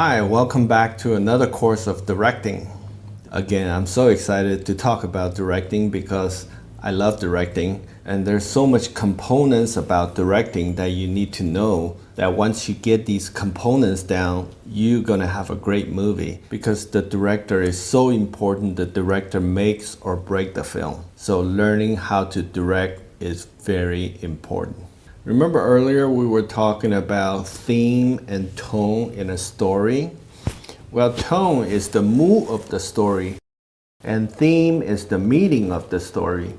Hi, welcome back to another course of directing. Again, I'm so excited to talk about directing because I love directing, and there's so much components about directing that you need to know that once you get these components down, you're gonna have a great movie because the director is so important. The director makes or break the film. So learning how to direct is very important. Remember earlier we were talking about theme and tone in a story? Well, tone is the mood of the story, and theme is the meaning of the story.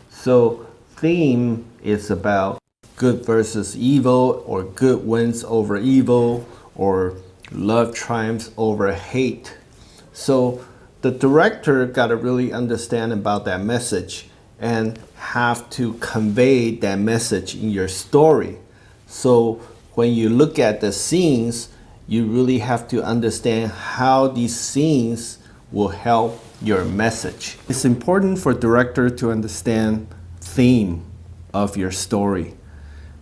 So theme is about good versus evil, or good wins over evil, or love triumphs over hate. So the director got to really understand about that message and have to convey that message in your story. So when you look at the scenes, you really have to understand how these scenes will help your message. It's important for director to understand theme of your story.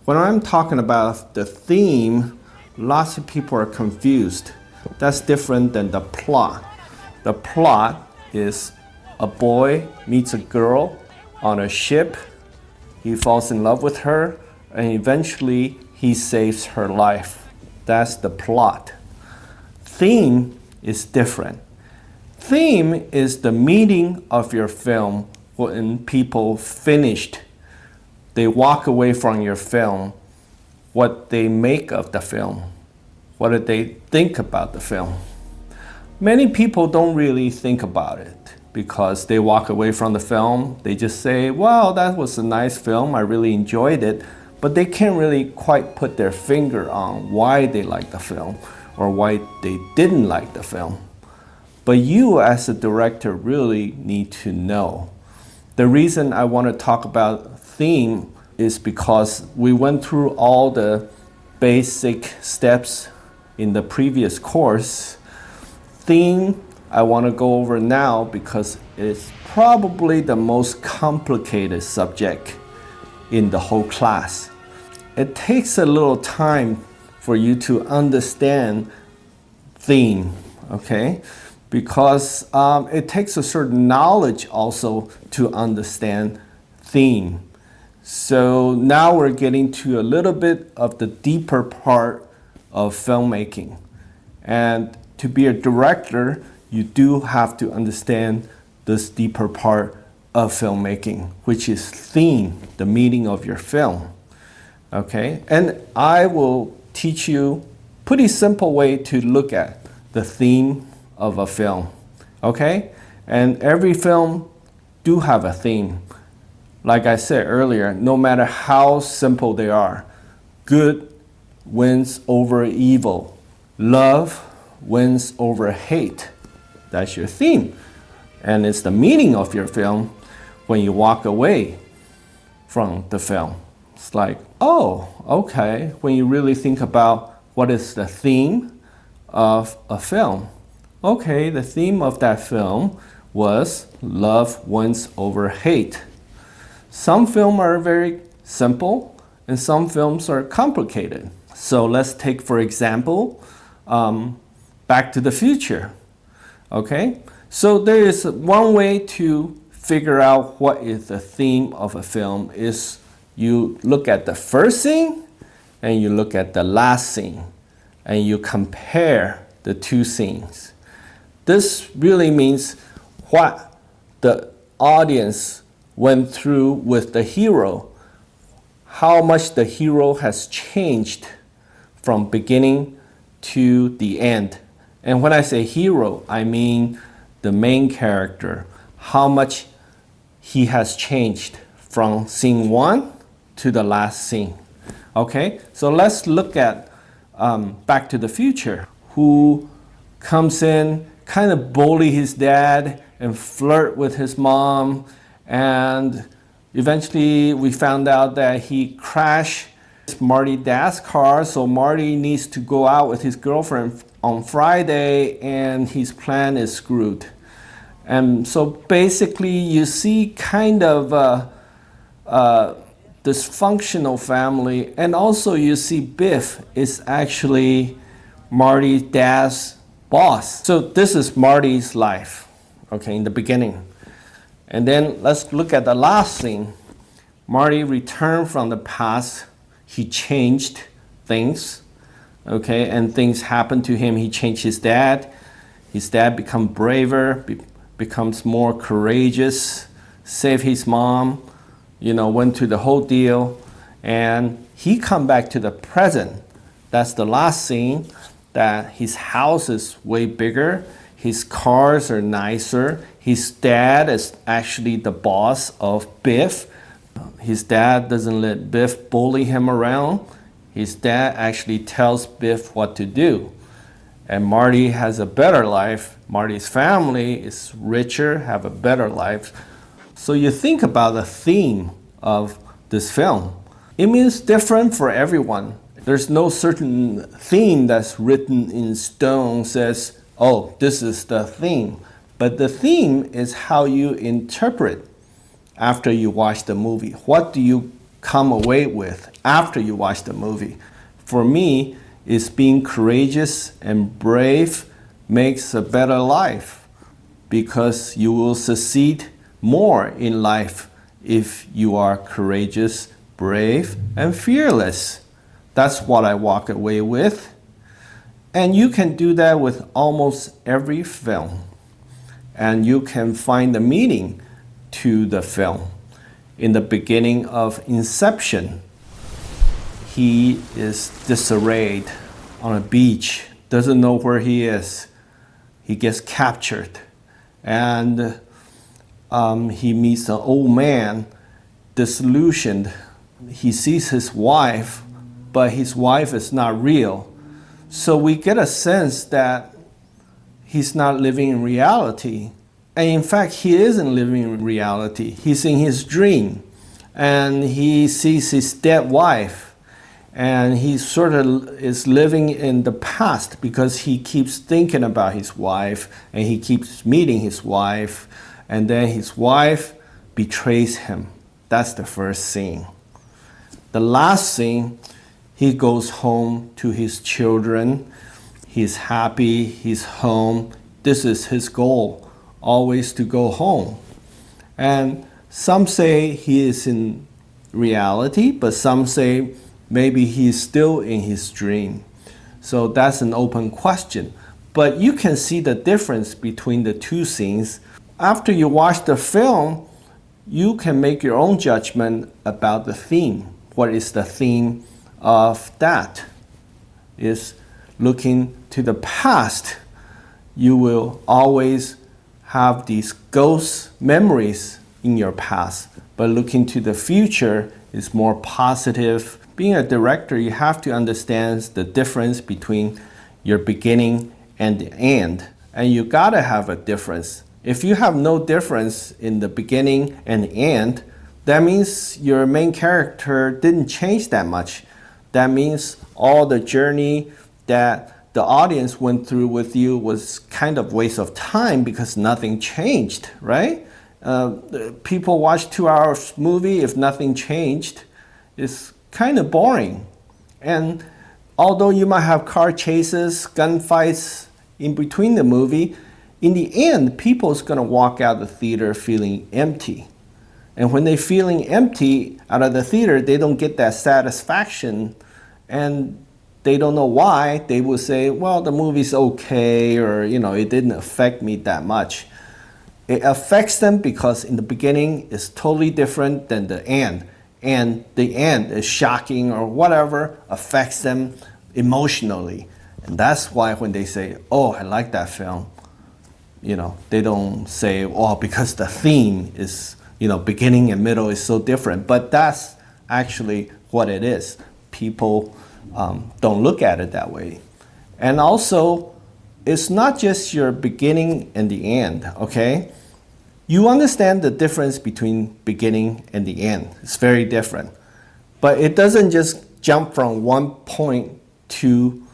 When I'm talking about the theme, lots of people are confused. That's different than the plot. The plot is a boy meets a girl on a ship. He falls in love with her, and eventually he saves her life. That's the plot. Theme is different. Theme is the meaning of your film. When people finished, they walk away from your film, what they make of the film, what do they think about the film. Many people don't really think about it because they walk away from the film. They just say, wow, that was a nice film, I really enjoyed it, but they can't really quite put their finger on why they like the film or why they didn't like the film. But you as a director really need to know. The reason I want to talk about theme is because we went through all the basic steps in the previous course. Theme I want to go over now because it's probably the most complicated subject in the whole class. It takes a little time for you to understand theme, okay? Because it takes a certain knowledge also to understand theme. So now we're getting to a little bit of the deeper part of filmmaking. And to be a director, you do have to understand this deeper part of filmmaking, which is theme, the meaning of your film. Okay? And I will teach you a pretty simple way to look at the theme of a film. Okay? And every film do have a theme. Like I said earlier, no matter how simple they are, good wins over evil. Love wins over hate. That's your theme. And it's the meaning of your film when you walk away from the film. It's like, oh, okay, when you really think about what is the theme of a film. Okay, the theme of that film was love wins over hate. Some films are very simple and some films are complicated. So let's take, for example, Back to the Future. Okay, so there is one way to figure out what is the theme of a film is you look at the first scene and you look at the last scene and you compare the two scenes. This really means what the audience went through with the hero, how much the hero has changed from beginning to the end. And when I say hero, I mean the main character, how much he has changed from scene 1 to the last scene. Okay, so let's look at Back to the Future, who comes in, kind of bully his dad and flirt with his mom, and eventually we found out that he crashed Marty's dad's car, so Marty needs to go out with his girlfriend on Friday and his plan is screwed. And so basically you see kind of dysfunctional family, and also you see Biff is actually Marty's dad's boss. So this is Marty's life, okay, in the beginning. And then let's look at the last scene. Marty returned from the past. He changed things, okay, and things happened to him. He changed his dad. His dad become braver, becomes more courageous, saved his mom, went to the whole deal. And he come back to the present. That's the last scene, that his house is way bigger. His cars are nicer. His dad is actually the boss of Biff. His dad doesn't let Biff bully him around. His dad actually tells Biff what to do. And Marty has a better life. Marty's family is richer, have a better life. So you think about the theme of this film. It means different for everyone. There's no certain theme that's written in stone says, oh, this is the theme. But the theme is how you interpret after you watch the movie. What do you come away with after you watch the movie? For me, it's being courageous and brave makes a better life, because you will succeed more in life if you are courageous, brave, and fearless. That's what I walk away with. And you can do that with almost every film. And you can find the meaning to the film. In the beginning of Inception, he is disarrayed on a beach, doesn't know where he is. He gets captured. And he meets an old man, disillusioned. He sees his wife, but his wife is not real. So we get a sense that he's not living in reality. And in fact, he isn't living in reality. He's in his dream. And he sees his dead wife. And he sort of is living in the past because he keeps thinking about his wife and he keeps meeting his wife. And then his wife betrays him. That's the first scene. The last scene, he goes home to his children. He's happy, he's home. This is his goal, always to go home. And some say he is in reality, but some say maybe he's still in his dream. So that's an open question. But you can see the difference between the two scenes. After you watch the film, you can make your own judgment about the theme. What is the theme of that? Is looking to the past, you will always have these ghost memories in your past. But looking to the future is more positive. Being a director, you have to understand the difference between your beginning and the end. And you gotta have a difference. If you have no difference in the beginning and the end, that means your main character didn't change that much. That means all the journey that the audience went through with you was kind of waste of time because nothing changed, right? People watch 2 hours movie, if nothing changed, it's kind of boring. And although you might have car chases, gunfights in between the movie, in the end, people's gonna walk out of the theater feeling empty. And when they're feeling empty out of the theater, they don't get that satisfaction, and they don't know why. They will say, well, the movie's okay, or it didn't affect me that much. It affects them because in the beginning it's totally different than the end. And the end is shocking or whatever, affects them emotionally. And that's why when they say, oh, I like that film, they don't say, oh, because the theme is, beginning and middle is so different. But that's actually what it is. People don't look at it that way. And also, it's not just your beginning and the end, okay? You understand the difference between beginning and the end. It's very different. But it doesn't just jump from one point to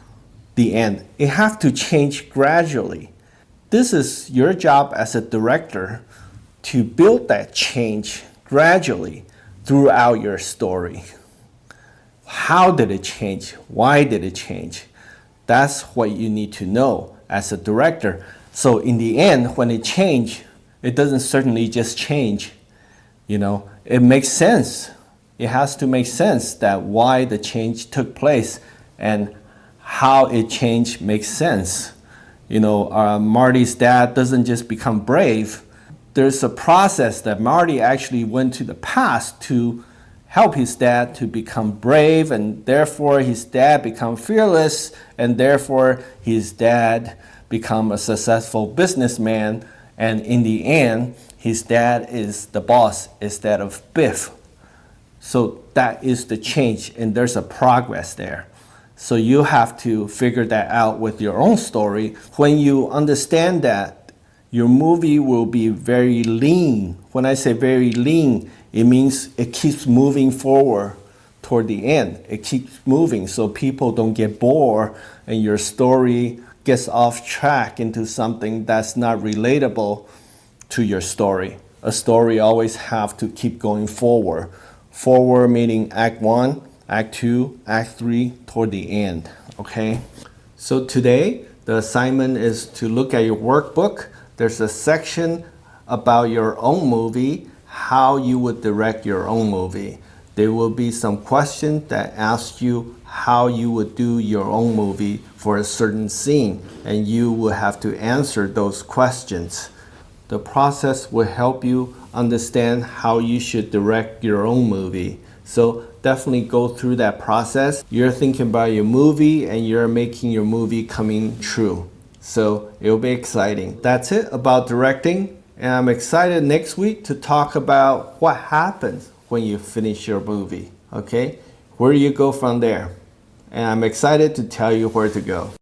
the end. It has to change gradually. This is your job as a director to build that change gradually throughout your story. How did it change? Why did it change? That's what you need to know as a director. So in the end, when it change, it doesn't certainly just change. It makes sense. It has to make sense that why the change took place and how it changed makes sense. Marty's dad doesn't just become brave. There's a process that Marty actually went to the past to help his dad to become brave, and therefore his dad become fearless, and therefore his dad become a successful businessman, and in the end, his dad is the boss instead of Biff. So that is the change, and there's a progress there. So you have to figure that out with your own story. When you understand that, your movie will be very lean. When I say very lean, it means it keeps moving forward toward the end. It keeps moving so people don't get bored and your story gets off track into something that's not relatable to your story. A story always have to keep going forward. Forward meaning Act 1, Act 2, Act 3 toward the end, okay? So today, the assignment is to look at your workbook. There's a section about your own movie, how you would direct your own movie. There will be some questions that ask you how you would do your own movie for a certain scene, and you will have to answer those questions. The process will help you understand how you should direct your own movie. So definitely go through that process. You're thinking about your movie and you're making your movie coming true. So it'll be exciting. That's it about directing. And I'm excited next week to talk about what happens when you finish your movie. Okay? Where do you go from there? And I'm excited to tell you where to go.